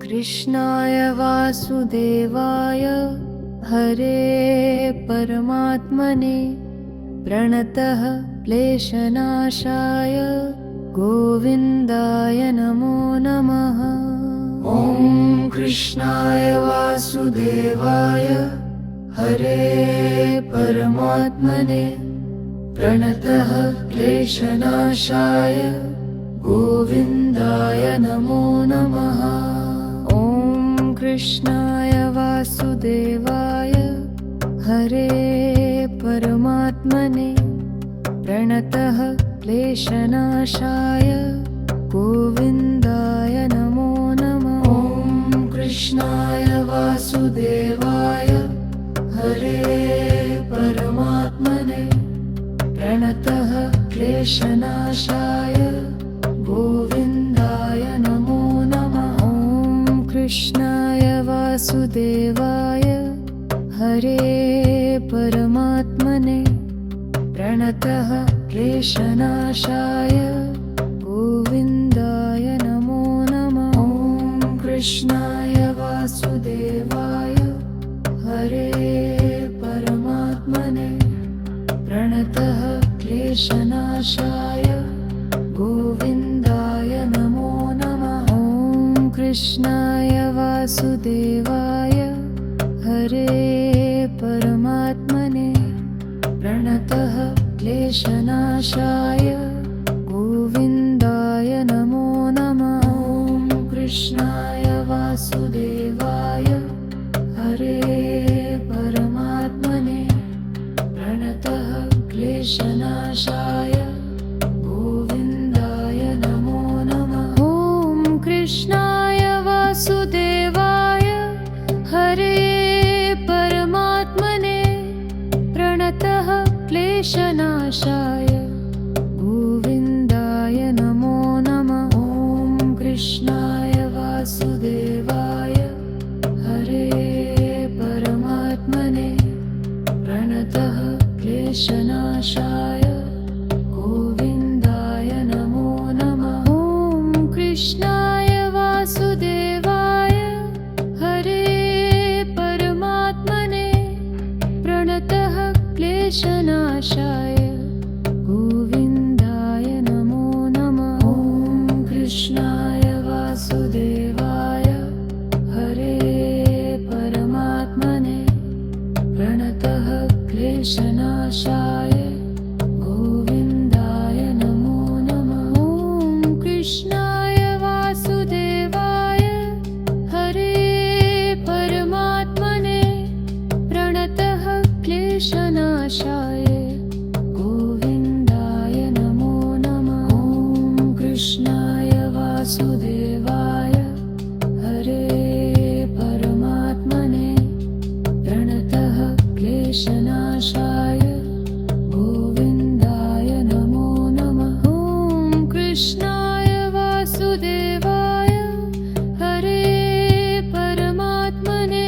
कृष्णाय वासुदेवाय हरे परमात्मने प्रणतः क्लेशनाशाय गोविन्दाय नमो नमः। ॐ कृष्णाय वासुदेवाय हरे परमात्मने प्रणतः क्लेशनाशाय गोविन्दाय नमो नमः। ॐ कृष्णाय वासुदेवाय हरे परमात्मने प्रणतः क्लेशनाशाय गोविन्दाय नमो नमः। ॐ कृष्णाय वासुदेवाय हरे परमात्मने प्रणतः क्लेशनाशाय गोविन्दाय नमो नमः। ॐ कृष्णाय वासुदेवाय हरे परमात्मने प्रणतः क्लेशनाशाय गोविन्दाय नमो नमः। ॐ कृष्णाय वासुदेवाय हरे परमात्मने प्रणतः क्लेशनाशाय गोविन्दाय नमो नमः। ॐ कृष्णाय वासुदेवाय हरे परमात्मने प्रणतः क्लेशनाशाय गोविन्दाय नमो नमः। ॐ कृष्णाय वासुदेवाय हरे परमात्मने प्रणतः क्लेशनाशाय गोविन्दाय नमो नमः। ॐ कृष्णाय वासुदेवाय हरे परमात्मने प्रणतः क्लेशनाशाय गोविन्दाय नमो नमः। ॐ कृष्णाय वासुदेवाय हरे परमात्मने प्रणतः क्लेशनाशाय गोविन्दाय नमो नमः। ॐ कृष्णाय वासुदेवाय हरे परमात्मने प्रणतः क्लेशनाशाय गोविन्दाय नमो नमः। ॐ कृष्णाय वासुदेवाय हरे परमात्मने प्रणतः क्लेशनाशाय गोविन्दाय नमो नमः। ॐ कृष्णाय वासुदेवाय हरे परमात्मने प्रणतः क्लेशनाशाय गोविन्दाय नमो नमः। ॐ कृष्णाय वासुदेवाय हरे परमात्मने प्रणतः क्लेशनाशाय गोविन्दाय नमो नमः। ॐ कृष्णाय वासुदेवाय हरे परमात्मने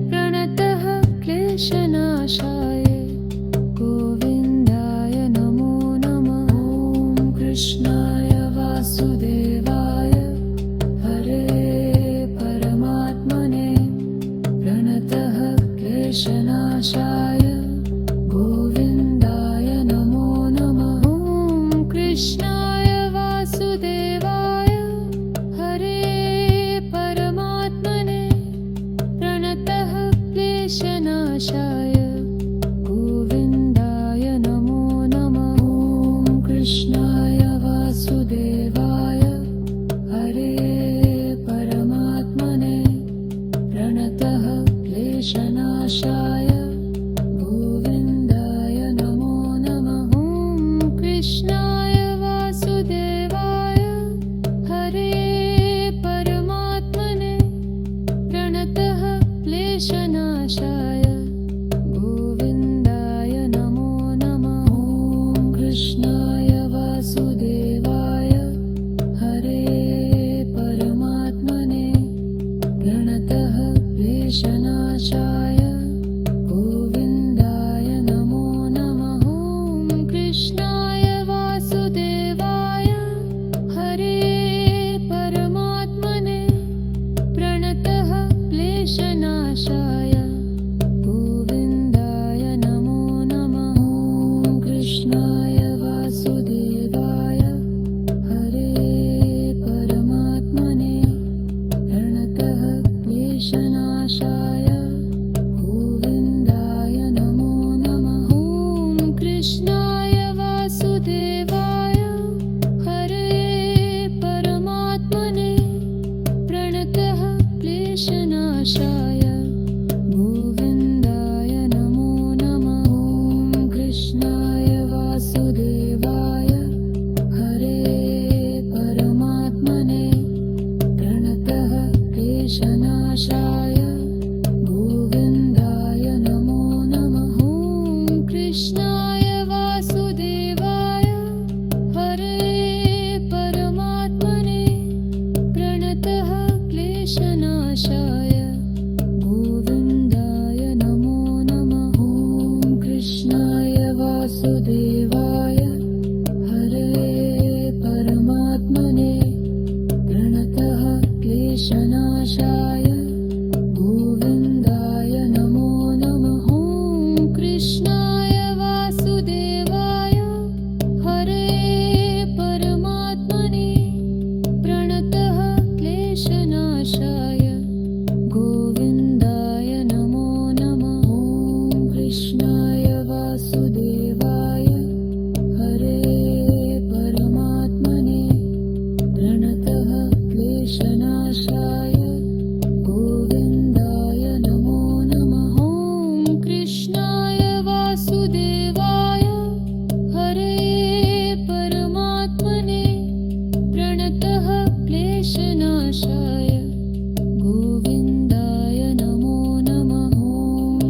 प्रणतः क्लेशनाशाय कृष्णाय वासुदेवाय हरे परमात्मने प्रणतः क्लेशनाशाय गोविन्दाय नमो नमः। ॐ कृष्णाय वासुदेवाय हरे परमात्मने प्रणतः क्लेशनाशाय गोविन्दाय नमो नमः। ॐ कृष्णाय वासुदेवाय हरे परमात्मने प्रणतः क्लेशनाशाय गोविन्दाय नमो नमः। ॐ कृष्णाय वासुदेवाय हरे परमात्मने प्रणतः क्लेशनाशाय गोविन्दाय नमो नमः। ॐ कृष्णाय वासुदेवाय हरे परमात्मने प्रणतः क्लेशनाशाय गोविन्दाय नमो नमः। ॐ कृष्णाय वासुदेवाय हरे परमात्मने प्रणतः क्लेशनाशाय गोविन्दाय नमो नमः। ॐ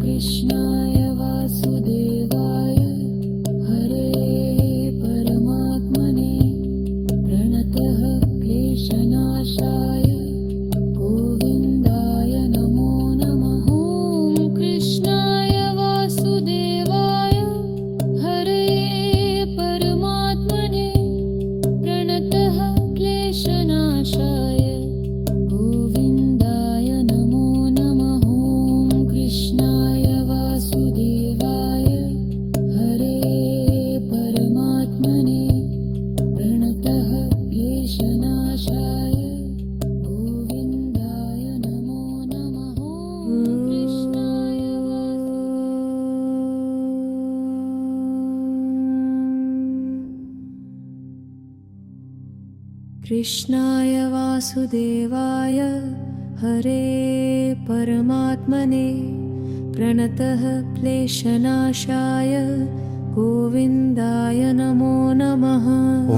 कृष्णाय वासुदेवाय हरे परमात्मने प्रणतः क्लेशनाशाय गोविन्दाय नमो नमः। ॐ कृष्णाय वासुदेवाय हरे परमात्मने प्रणतः क्लेशनाशाय गोविन्दाय नमो नमः। ॐ कृष्णाय वासुदेवाय हरे परमात्मने प्रणतः क्लेशनाशाय गोविन्दाय नमो नमः।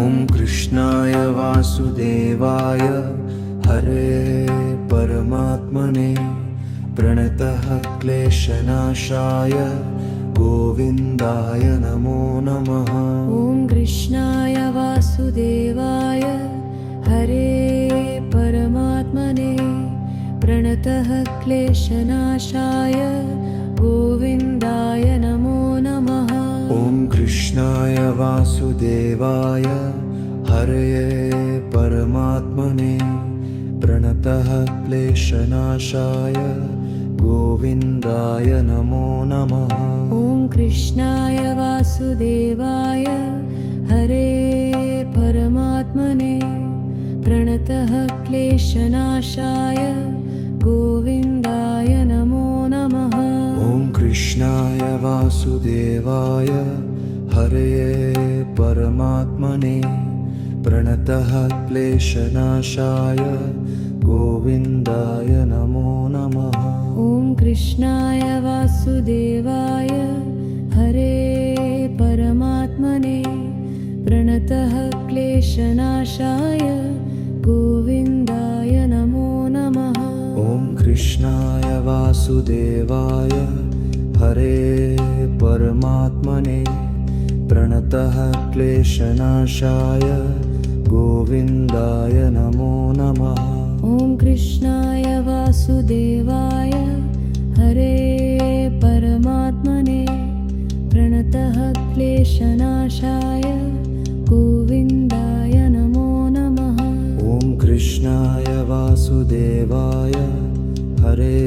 ॐ कृष्णाय वासुदेवाय हरे परमात्मने प्रणतः क्लेशनाशाय गोविन्दाय नमो नमः। कृष्णाय वासुदेवाय हरे परमात्मने प्रणतः क्लेशनाशाय गोविन्दाय नमो नमः। ॐ कृष्णाय वासुदेवाय हरे परमात्मने प्रणतः क्लेशनाशाय गोविन्दाय नमो नमः। ॐ कृष्णाय वासुदेवाय हरे परमात्मने प्रणतः क्लेशनाशाय गोविन्दाय नमो नमः। ॐ कृष्णाय वासुदेवाय हरे परमात्मने प्रणतः क्लेशनाशाय गोविन्दाय नमो नमः। ॐ कृष्णाय वासुदेवाय हरे परमात्मने प्रणतः क्लेशनाशाय गोविन्दाय नमो नमः। ॐ कृष्णाय वासुदेवाय हरे परमात्मने प्रणतः क्लेशनाशाय गोविन्दाय नमो नमः। ॐ कृष्णाय वासुदेवाय हरे परमात्मने प्रणतः क्लेशनाशाय गोविन्दाय नमो नमः। ॐ कृष्णाय वासुदेवाय हरे परमात्मने प्रणतः क्लेशनाशाय गोविन्दाय नमो नमः। ॐ कृष्णाय वासुदेवाय हरे परमात्मने प्रणतः क्लेशनाशाय गोविन्दाय नमो नमः। ॐ कृष्णाय वासुदेवाय हरे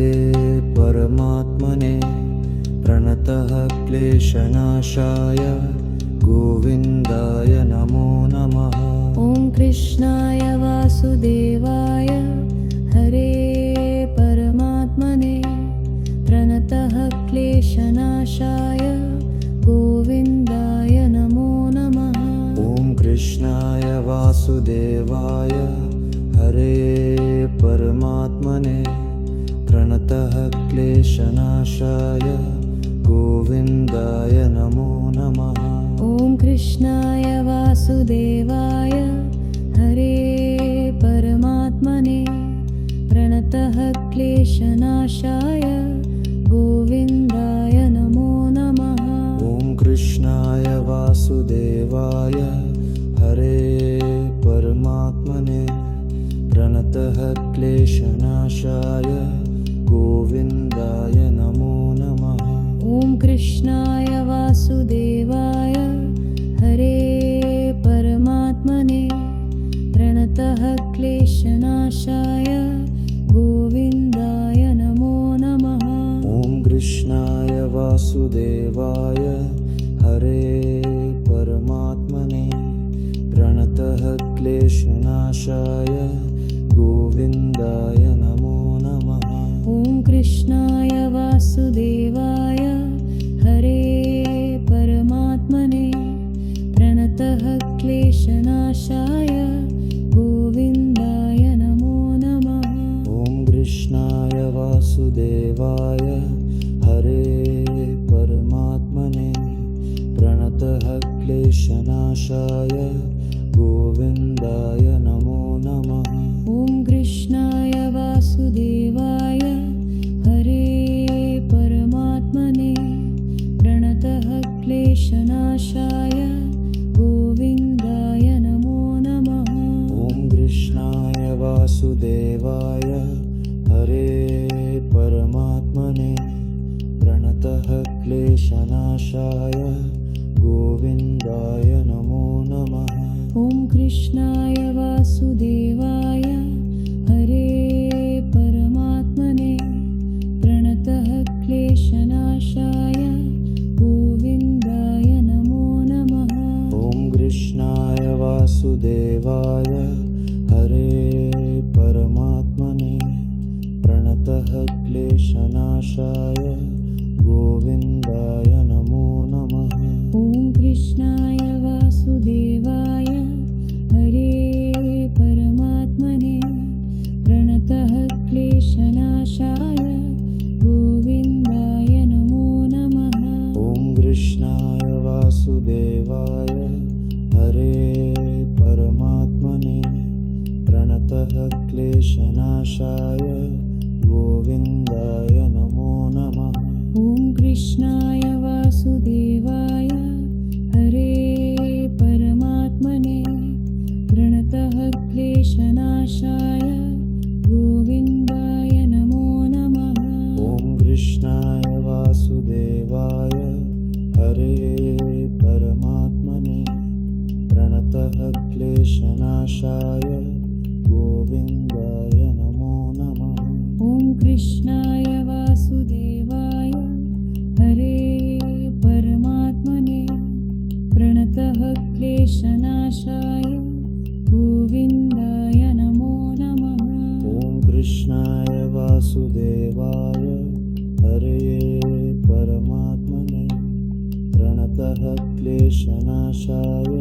परमात्मने प्रणतः क्लेशनाशाय गोविन्दाय नमो नमः। ॐ कृष्णाय वासुदेवाय हरे परमात्मने प्रणतः क्लेशनाशाय गोविन्दाय वासुदेवाय हरे परमात्मने प्रणतः क्लेशनाशाय गोविन्दाय नमो नमः। ॐ कृष्णाय वासुदेवाय हरे परमात्मने प्रणतः क्लेशनाशाय गोविन्दाय नमो नमः। ॐ कृष्णाय वासुदेवाय हरे परमात्मने प्रणतः क्लेशनाशाय गोविन्दाय नमो नमः। ॐ कृष्णाय वासुदेवाय हरे परमात्मने प्रणतः क्लेशनाशाय गोविन्दाय नमो नमः। ॐ कृष्णाय वासुदेवाय हरे परमात्मने प्रणतः क्लेशनाशाय गोविन्दाय नमो नमः। ॐ कृष्णाय वासुदेवाय हरे परमात्मने प्रणतः क्लेशनाशाय गोविन्दाय नमो नमः। ॐ कृष्णाय वासुदेवाय हरे परमात्मने प्रणतः क्लेशनाशाय गोविन्दाय नमो नमः। ॐ कृष्णाय वासुदेवाय हरे परमात्मने प्रणतः क्लेशनाशाय गोविन्दाय नमो नमः। ॐ कृष्णाय वासुदेवाय हरे परमात्मने प्रणतः क्लेशनाशाय गोविन्दाय नमो नमः। ॐ कृष्णाय वासुदेवाय हरे परमात्मने प्रणतः क्लेशनाशाय गोविन्दाय नमो नमः। ॐ कृष्णाय वासुदेवाय हरे परमात्मने प्रणतः क्लेशनाशाय गोविन्दाय नमो नमः। ॐ कृष्णाय वासुदेवाय हरे परमात्मने प्रणतः क्लेशनाशाय गोविन्दाय नमो नमः। ॐ कृष्णाय वासुदेवाय हरे परमात्मने प्रणतः क्लेशनाशाय गोविन्दाय नमो नमः। ॐ कृष्णाय वासुदेवाय हरे परमात्मने प्रणतः क्लेशनाशाय गोविन्दाय नमो नमः। ॐ कृष्णाय वासुदेवाय हरे परमात्मने प्रणतः क्लेशनाशाय गोविन्दाय नमो नमः। ॐ कृष्णाय वासुदेवाय हरे परमात्मने प्रणतः क्लेशनाशाय गोविन्दाय नमो नमः। ॐ कृष्णाय वासुदेवाय हरे परमात्मने प्रणतः क्लेशनाशाय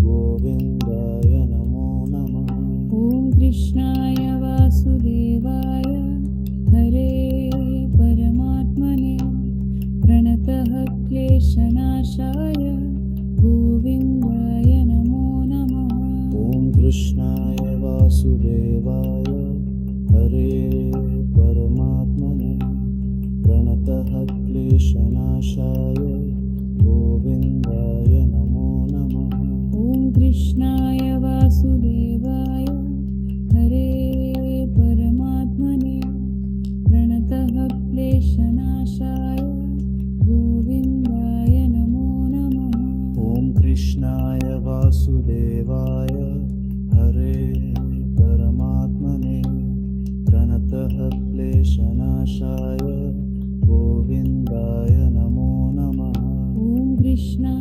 गोविन्दाय नमो नमः। ॐ कृष्णाय वासुदेवाय हरे परमात्मने प्रणतः क्लेशनाशाय गोविन्दाय नमो नमः। ॐ कृष्णाय वासुदेवाय हरे परमात्मने प्रणतः क्लेशनाशाय गोविन्दाय नमो नमः। ॐ कृष्णाय वासुदेवाय हरे परमात्मने प्रणतः क्लेशनाशाय गोविन्दाय नमो नमः। ॐ कृष्णाय वासुदेवाय हरे परमात्मने प्रणतः क्लेशनाशाय गोविन्दाय नमो नमः। ॐ कृष्णाय